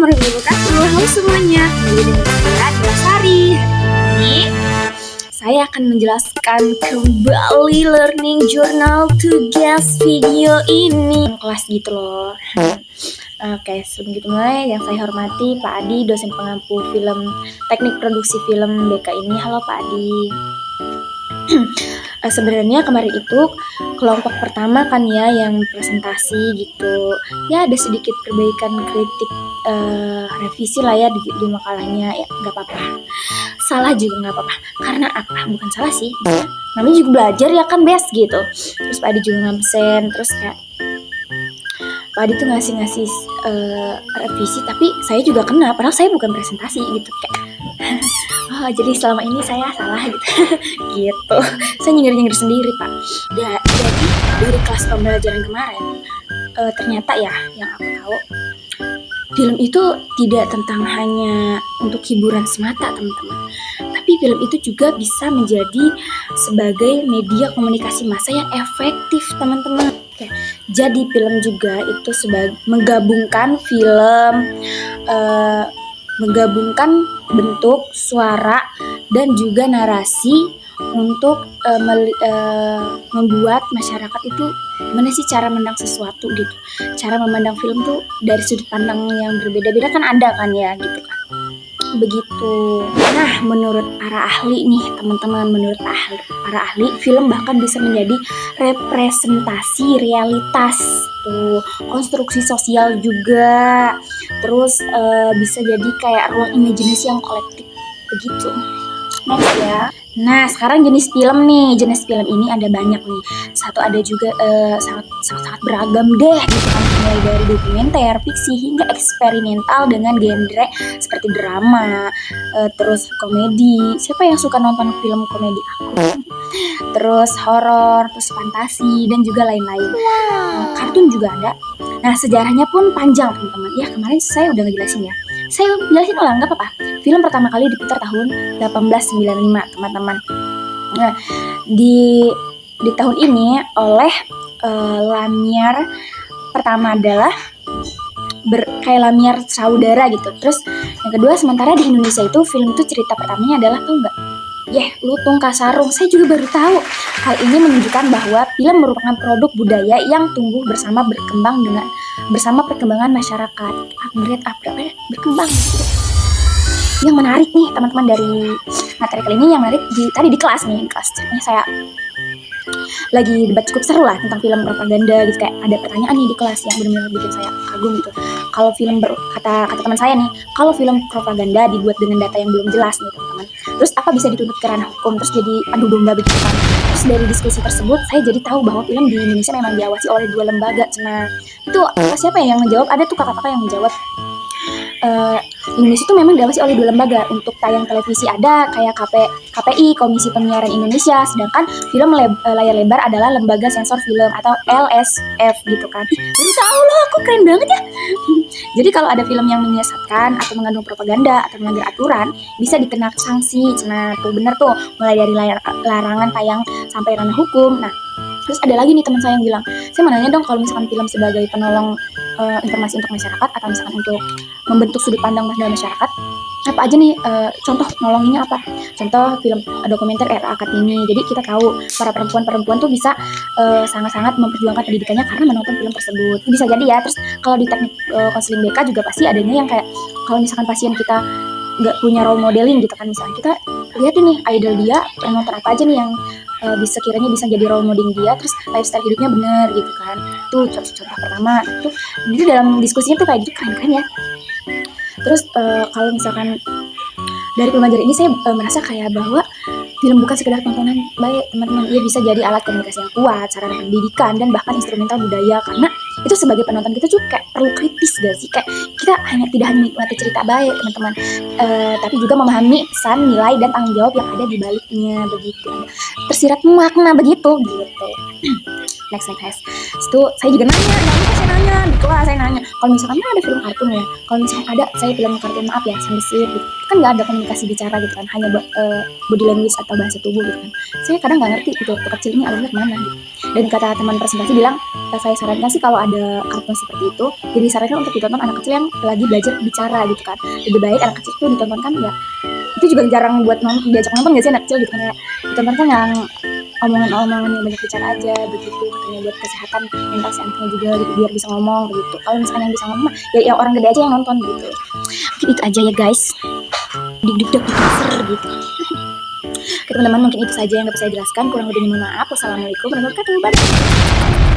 warahmatullahi wabarakatuh. Halo semuanya, kembali dengan saya Sari. Hari ini saya akan menjelaskan kembali learning journal tugas video ini kelas gitu loh. Oke, sebelum kita mulai, yang saya hormati Pak Adi, dosen pengampu film teknik produksi film BK ini. Halo Pak Adi. Sebenarnya kemarin itu kelompok pertama kan ya yang presentasi gitu. Ya ada sedikit perbaikan kritik revisi lah ya di makalahnya, ya nggak apa-apa. Salah juga nggak apa-apa. Karena apa? Bukan salah sih. Namanya juga belajar ya kan best gitu. Terus Pak Adi juga ngabsen, terus kayak Pak Adi tuh ngasih revisi, tapi saya juga kena, padahal saya bukan presentasi gitu kayak. Oh, jadi selama ini saya salah gitu. Gitu. Saya nyindir-nyindir sendiri, Pak. Jadi dari kelas pembelajaran kemarin, ternyata ya yang aku tahu, film itu tidak tentang hanya untuk hiburan semata, teman-teman. Tapi film itu juga bisa menjadi sebagai media komunikasi massa yang efektif, teman-teman. Oke. Jadi film juga itu menggabungkan menggabungkan bentuk, suara, dan juga narasi untuk membuat masyarakat itu mana sih cara memandang sesuatu gitu. Cara memandang film tuh dari sudut pandang yang berbeda-beda kan ada kan ya gitu kan. Begitu. Nah, menurut para ahli nih teman-teman, menurut para ahli, film bahkan bisa menjadi representasi realitas tuh, konstruksi sosial juga, terus bisa jadi kayak ruang imajinasi yang kolektif begitu. Next ya. Nah, sekarang jenis film nih. Jenis film ini ada banyak nih. Satu ada juga sangat beragam deh gitu kan. Mulai dari dokumenter, fiksi, hingga eksperimental dengan genre seperti drama, terus komedi. Siapa yang suka nonton film komedi? Aku. Terus horor, terus fantasi, dan juga lain-lain. Kartun juga ada. Nah, sejarahnya pun panjang teman-teman. Ya, kemarin saya udah ngejelasin ya. Saya jelasin ulang, nggak apa-apa. Film pertama kali diputar tahun 1895, teman-teman. Nah, di tahun ini oleh Lamiar, pertama adalah kayak Lamiar saudara gitu. Terus yang kedua, sementara di Indonesia itu film itu cerita pertamanya adalah tuh enggak? Lutung Kasarung. Saya juga baru tahu. Hal ini menunjukkan bahwa film merupakan produk budaya yang tumbuh bersama perkembangan masyarakat. Berkembang gitu. Yang menarik nih teman-teman dari materi kali ini, yang menarik tadi di kelas ceritanya saya lagi debat cukup seru lah tentang film propaganda gitu, kayak ada pertanyaan nih di kelas yang benar-benar bikin saya kagum gitu. Kalau film kata teman saya nih, kalau film propaganda dibuat dengan data yang belum jelas nih teman-teman, terus apa bisa dituntut ke ranah hukum, terus jadi adu domba begitu kan. Terus dari diskusi tersebut saya jadi tahu bahwa film di Indonesia memang diawasi oleh 2 lembaga. Nah, itu siapa yang menjawab? Ada tuh kakak-kakak yang menjawab. Indonesia itu memang diawasi oleh 2 lembaga. Untuk tayang televisi ada kayak KPI, Komisi Penyiaran Indonesia, sedangkan film layar lebar adalah Lembaga Sensor Film atau LSF gitu kan. Baru tahu loh, aku keren banget ya. Jadi kalau ada film yang menyesatkan atau mengandung propaganda atau melanggar aturan, bisa dikena sanksi. Nah, tuh bener tuh, mulai dari larangan tayang sampai ranah hukum. Nah, terus ada lagi nih teman saya yang bilang, saya mau nanya dong, kalau misalkan film sebagai penolong informasi untuk masyarakat atau misalkan untuk membentuk sudut pandang dalam masyarakat, apa aja nih contoh nolonginnya apa? Contoh film dokumenter RA Kartini. Jadi kita tahu para perempuan tuh bisa sangat-sangat memperjuangkan pendidikannya karena menonton film tersebut. Bisa jadi ya. Terus kalau di teknik konseling BK juga pasti adanya yang kayak kalau misalkan pasien kita nggak punya role modeling gitu kan, misalnya kita lihat nih idol dia nonton apa aja nih yang sekiranya bisa jadi role modeling dia, terus lifestyle hidupnya bener gitu kan. Tuh contoh pertama tuh. Jadi dalam diskusinya tuh kayak gitu, keren-keren ya. Terus kalau misalkan dari pembelajaran ini saya merasa kayak bahwa film bukan sekedar tontonan baik teman-teman, ia bisa jadi alat komunikasi yang kuat, sarana pendidikan, dan bahkan instrumental budaya. Karena itu sebagai penonton kita juga kayak perlu kritis gak sih, kayak kita tidak hanya menikmati cerita baik teman-teman, tapi juga memahami pesan, nilai, dan tanggung jawab yang ada di baliknya begitu, tersirat makna begitu gitu. next. Itu saya juga nanya saya nanya di kelas, saya nanya kalau misalkan ada film kartun ya, kalau misalkan ada saya film kartun, maaf ya sambil gitu. Kan nggak ada komunikasi bicara gitu kan, hanya body language atau bahasa tubuh gitu kan. Saya kadang nggak ngerti gitu waktu kecil ini alurnya kemana gitu. Dan kata teman presentasi bilang, saya sarankan sih kalau ada kartun seperti itu, jadi sarankan untuk ditonton anak kecil yang lagi belajar bicara gitu kan. Lebih baik anak kecil itu ditontonkan ya, itu juga jarang buat diajak nonton gak sih anak kecil gitu kan ya, ditontonkan yang omongan-omongan yang banyak bicara aja begitu, katanya buat kesehatan mental si anaknya juga gitu, biar bisa ngomong begitu. Kalau misalkan yang bisa ngomong ya yang orang gede aja yang nonton gitu. Mungkin itu aja ya guys, dik gitu. Oke teman-teman, mungkin itu saja yang dapat saya jelaskan, kurang lebihnya mohon maaf. Wassalamualaikum warahmatullahi wabarakatuh. Bye.